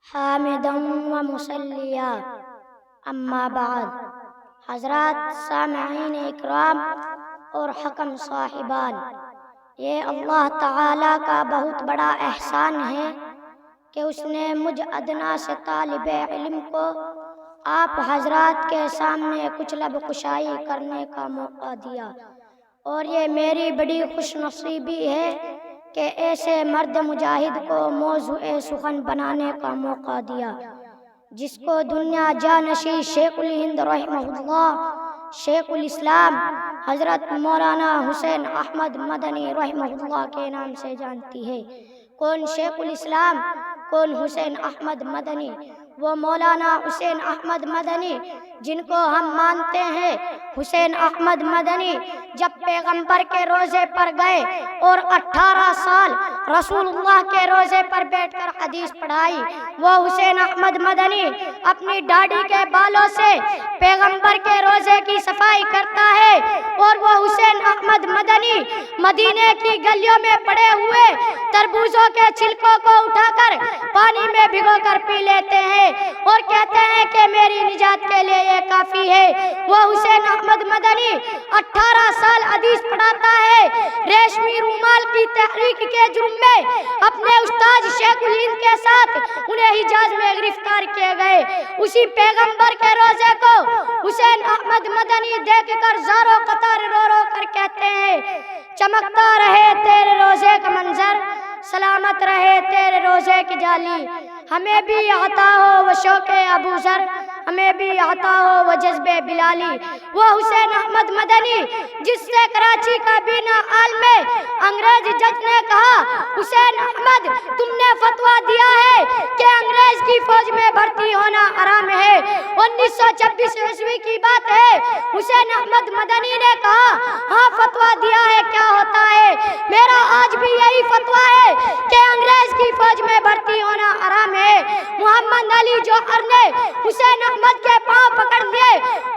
حامدا و مسلیا اما بعد۔ حضرات سامعین اکرام اور حکم صاحبان، یہ اللہ تعالیٰ کا بہت بڑا احسان ہے کہ اس نے مجھ ادنا سے طالب علم کو آپ حضرات کے سامنے کچھ لب کشائی کرنے کا موقع دیا، اور یہ میری بڑی خوش نصیبی ہے کہ ایسے مرد مجاہد کو موضوع سخن بنانے کا موقع دیا، جس کو دنیا جانشین شیخ الہند رحمہ اللہ، شیخ الاسلام حضرت مولانا حسین احمد مدنی رحمہ اللہ کے نام سے جانتی ہے۔ کون شیخ الاسلام، کون حسین احمد مدنی؟ وہ مولانا حسین احمد مدنی جن کو ہم مانتے ہیں۔ حسین احمد مدنی جب پیغمبر کے روزے پر گئے اور 18 سال رسول اللہ کے روزے پر بیٹھ کر حدیث پڑھائی، وہ حسین احمد مدنی اپنی داڑھی کے بالوں سے پیغمبر کے روزے کی صفائی کرتا ہے، اور وہ حسین احمد مدنی مدینے کی گلیوں میں پڑے ہوئے تربوزوں کے چھلکوں کو اٹھا کر پانی میں بھگو کر پی لیتے ہیں اور کہتے ہیں کہ میری نجات کے لیے یہ کافی ہے۔ وہ حسین احمد مدنی 18 سال حدیث پڑھاتا ہے۔ ریشمی رومال کی تحریک کے جرم میں اپنے استاد شیخ الہند کے ساتھ انہیں حجاز میں گرفتار کیے گئے۔ اسی پیغمبر کے روزے کو حسین احمد مدنی دیکھ کر زاروں قطار رو رو کر کہتے ہیں، چمکتا رہے تیرے روزے کا منظر، سلامت رہے تیرے روزے کی جالی، ہمیں بھی عطا ہو وہ شوق ابو ذر، ہمیں بھی عطا ہو وہ جذب بلالی۔ وہ حسین احمد مدنی جس سے کراچی کا بینا حال میں انگریز جج نے کہا، حسین احمد تم نے فتویٰ دیا ہے کہ انگریز کی فوج میں بھرتی ہونا حرام ہے۔ 1926 عیسوی کی بات ہے۔ حسین احمد مدنی نے کہا، ہاں فتویٰ دیا ہے، کیا ہوتا ہے؟ میرا آج بھی یہی فتویٰ ہے کہ انگریز کی فوج میں بھرتی ہونا حرام ہے۔ محمد علی جوہر نے حسین احمد کے پاؤں پکڑ لیے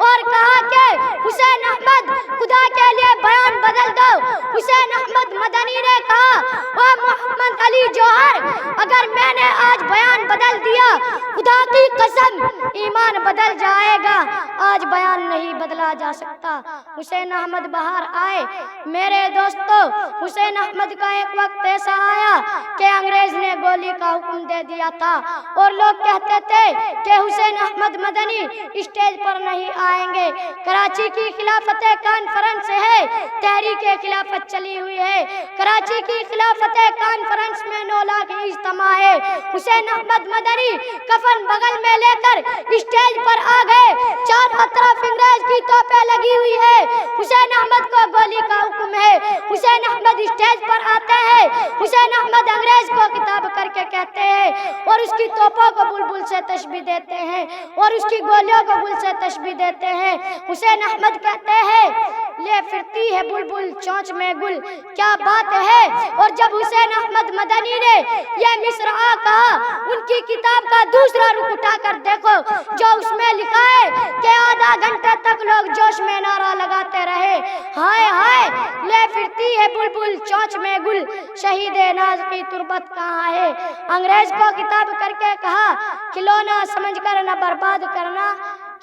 اور کہا کہ حسین احمد خدا کے لیے بیان بدل دو۔ حسین احمد مدنی نے کہا، او محمد علی جوہر، اگر میں نے آج بیان بدل دیا خدا کی قسم ایمان بدل جائے گا، آج بیان نہیں بدلا جا سکتا۔ حسین احمد باہر آئے۔ میرے دوستو، حسین احمد کا ایک وقت ایسا آیا کہ انگریز نے گولی کا حکم دے دیا تھا، اور لوگ کہتے تھے کہ حسین احمد مدنی اسٹیج پر نہیں آئیں گے۔ کراچی کی خلافت کانفرنس ہے، تحریک خلافت چلی ہوئی ہے۔ کراچی کی خلافت کانفرنس میں 9 لاکھ اجتماع ہے۔ حسین احمد مدنی کفن بغل میں لے کر اسٹیج پر آ گئے۔ چاروں طرف انگریز کی توپیں لگی ہوئی ہے۔ حسین احمد کو گولی کا حکم ہے۔ حسین احمد اسٹیج پر آتے ہیں۔ حسین احمد انگریز کو خطاب کر کے کہتے ہیں اور اس کی توپوں کو بلبل سے تشبیہ دیتے ہیں اور اس کی گولیوں کو گل سے تشبیہ دیتے ہیں۔ حسین احمد کہتے ہیں، لے پھرتی ہے بلبل چونچ میں گل، کیا بات ہے؟ اور جب حسین احمد مدنی نے یہ مصرعہ کہا، ان کی کتاب کا دوسرا رخ اٹھا کر دیکھو جو اس میں لکھا ہے کہ آدھا گھنٹہ تک لوگ جوش میں نعرہ لگاتے رہے، ہائے ہائے لے پھرتی ہے بلبل چونچ میں گل، شہید ناز کی تربت کہاں ہے؟ انگریز کو خطاب کر کے کہا، کھلونا سمجھ کر نہ برباد کرنا،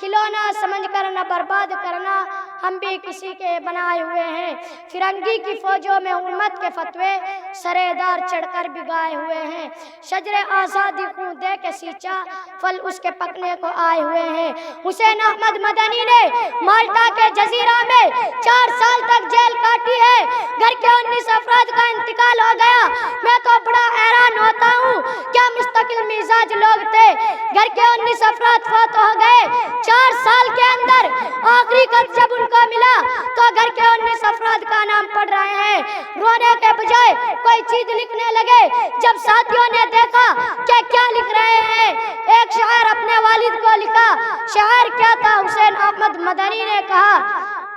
کھلونا سمجھ کر نہ برباد کرنا، ہم بھی کسی کے بنائے ہوئے ہیں۔ فرنگی کی فوجوں میں امت کے فتوے سرے دار چڑھ کر بگائے ہوئے ہیں۔ شجر آزادی خون دے کے سینچا، پھل اس کے پکنے کو آئے ہوئے ہیں۔ حسین احمد مدنی نے مالٹا کے جزیرہ میں 4 سال تک جیل کاٹی ہے۔ گھر کے 19 افراد کا انتقال ہو گیا۔ میں تو بڑا حیران ہوتا ہوں، کیا مستقل مزاج لوگ تھے۔ گھر کے 19 افراد فوت ہو گئے 4 سال کے اندر۔ آخری خط جب ان کو ملا تو گھر کے 19 افراد کا نام پڑھ رہے ہیں۔ رونے کے بجائے کوئی چیز لکھنے لگے۔ جب ساتھیوں نے دیکھا کہ کیا لکھ رہے ہیں، ایک شاعر اپنے والد کو لکھا۔ شاعر کیا تھا؟ حسین احمد مدنی نے کہا،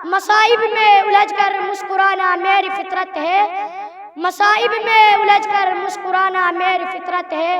مصائب میں الجھ کر مسکرانا میری فطرت ہے، مصائب میں الجھ کر مسکرانا میری فطرت ہے،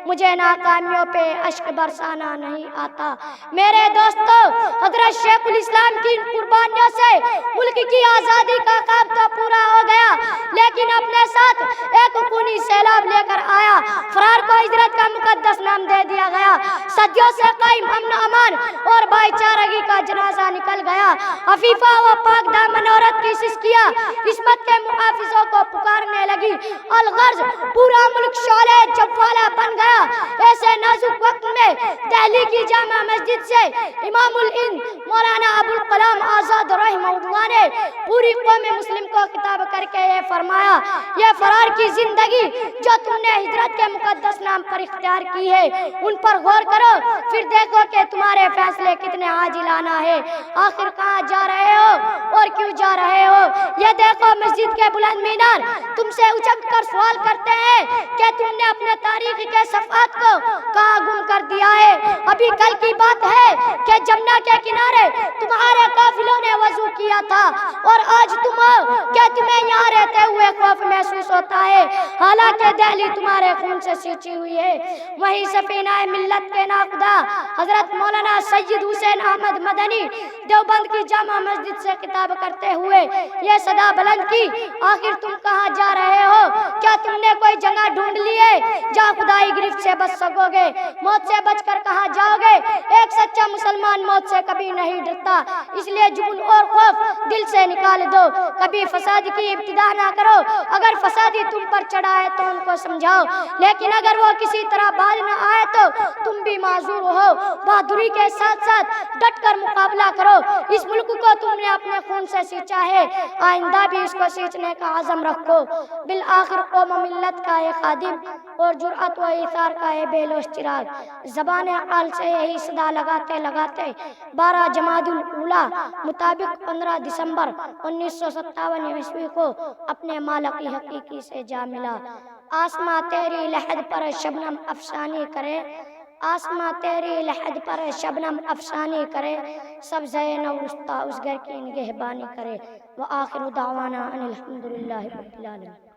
مجھے ناکامیوں پہ اشک برسانا نہیں آتا۔ میرے دوستو، حضرت شیخ الاسلام کی قربانیوں سے ملک کی آزادی کا خواب تو پورا ہو گیا، لیکن اپنے ساتھ ایک خونی سیلاب لے کر آیا۔ فرار کو ہجرت کا مقدس نام دے دیا گیا۔ صدیوں سے قائم امن و امان اور بھائی چارگی کا جنازہ نکل گیا۔ عفیفہ و پاک دامن عورت کی سسکیاں عصمت کے محافظوں کو پکارنے لگی۔ الغرض پورا ملک شعلہ جوالا بن گیا۔ ایسے نازک وقت میں دہلی کی جامع مسجد سے امام الہند مولانا ابوالکلام آزاد رحمہ اللہ نے پوری قوم مسلم کو خطاب کر کے یہ فرمایا، یہ فرار کی زندگی جو تم نے ہجرت کے مقدس نام پر اختیار کی ہے، ان پر غور کرو، پھر دیکھو کہ تمہارے فیصلے کتنے عاجلانہ ہیں۔ آخر کہاں جا رہے ہو اور کیوں جا رہے ہو؟ یہ دیکھو مسجد کے بلند مینار تم سے اچک کر سوال کرتے ہیں کہ تم نے اپنے تاریخ کے صفحات کو کہاں گم کر دیا ہے؟ ابھی کل کی بات ہے کہ جمنا کے کنارے تمہارے قافلوں نے وضو کیا تھا، اور آج تم ہو کہ تمہیں یہاں رہتے ہوئے خوف محسوس ہوتا ہے، حالانکہ دہلی تمہارے خون سے سینچی ہوئی ہے۔ وہیں سفینہ ملت کے ناخدا حضرت مولانا سید حسین احمد مدنی دیوبند کی جامع مسجد سے خطاب کرتے ہوئے یہ صدا بلند کی، آخر تم کہاں جا رہے ہو؟ کیا تم نے کوئی جگہ ڈھونڈ لی ہے جہاں خدائی گرفت سے بچ سکو گے؟ موت سے بچ کر کہاں جاؤ گے؟ ایک سچا مسلمان موت سے کبھی نہیں ڈرتا، اس لیے جبن اور خوف دل سے نکال دو۔ کبھی فساد کی ابتدا نہ کرو، اگر فسادی تم پر چڑھا ہے تو ان کو سمجھاؤ، لیکن اگر وہ کسی طرح باز نہ آئے تو تم بھی معذور ہو۔ بہادری کے ساتھ ساتھ ڈٹ کر مقابلہ کرو، اس ملک کو تم نے اپنے خون سے سینچا ہے، آئندہ بھی اس کو سینچنے کا عزم رکھو۔ بالآخر قوم و ملت کا ایک خادم اور جرأت و ایثار کا یہ بے لوث چراغ زبان حال سے یہی صدا لگاتے لگاتے 12 جمادی الاولیٰ مطابق 15 دسمبر 1957 عیسوی کو اپنے مالک حقیقی سے جا ملا۔ آسماں تیری لحد پر شبنم افسانی کرے، آسماں تیری لحد پر شبنم افسانی کرے، سبزہ نورستا اس گھر کی نگہبانی کرے۔ وآخر دعوانا ان الحمدللہ رب العالمین۔